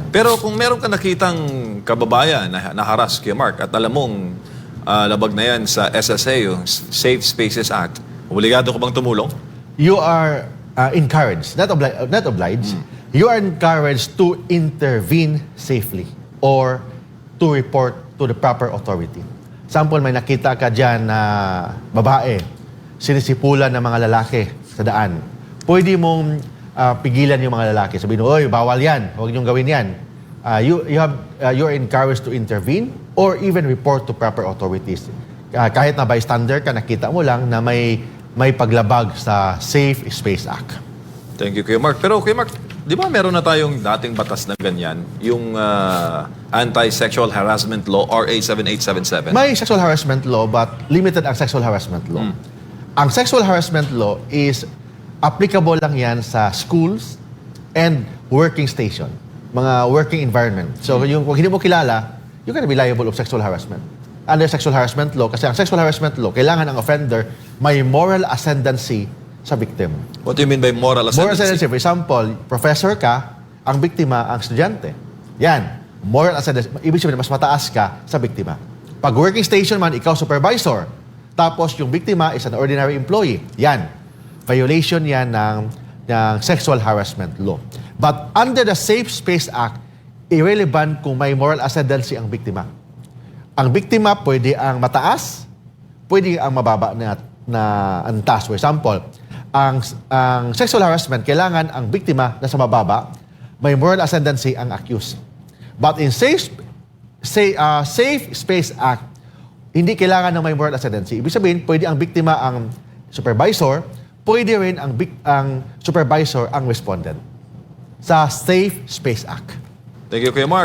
Pero kung meron ka nakitang kababayan na naharas kay Mark at alam mong labag na yan sa SSA, yung Safe Spaces Act, obligado ko bang tumulong? You are encouraged, not obliged, you are encouraged to intervene safely or to report to the proper authority. Sample, may nakita ka dyan na babae, sinisipulan ng mga lalaki sa daan. Pwede mong pigilan yung mga lalaki. Sabihin, oy, bawal yan, huwag niyong gawin yan. You're encouraged to intervene or even report to proper authorities. Kahit na bystander ka, nakita mo lang na may paglabag sa Safe Space Act. Thank you, Kuya Mark. Pero Kuya Mark, di ba meron na tayong dating batas na ganyan? Yung Anti-Sexual Harassment Law, RA 7877? May sexual harassment law but limited ang sexual harassment law. Ang sexual harassment law is applicable lang yan sa schools and working station, mga working environment. So yung kung hindi mo kilala, you can be liable of sexual harassment. Under sexual harassment law, kasi ang sexual harassment law, kailangan ang offender may moral ascendancy sa victim. What do you mean by moral ascendancy? Moral ascendancy, for example, professor ka, ang biktima ang estudyante. Yan, moral ascendancy. Ibig sabihin, mas mataas ka sa biktima. Pag working station man, ikaw supervisor, tapos yung biktima is an ordinary employee. Yan, violation yan ng sexual harassment law. But under the Safe Space Act, irrelevant kung may moral ascendancy ang biktima. Ang biktima pwede ang mataas, pwede ang mababa na antas. For example, ang sexual harassment, kailangan ang biktima na sa mababa, may moral ascendancy ang accused. But in Safe Space Act, hindi kailangan ng may moral ascendancy. Ibig sabihin, pwede ang biktima ang supervisor, pwede rin ang supervisor ang respondent sa Safe Space Act. Thank you, Kuya Mark.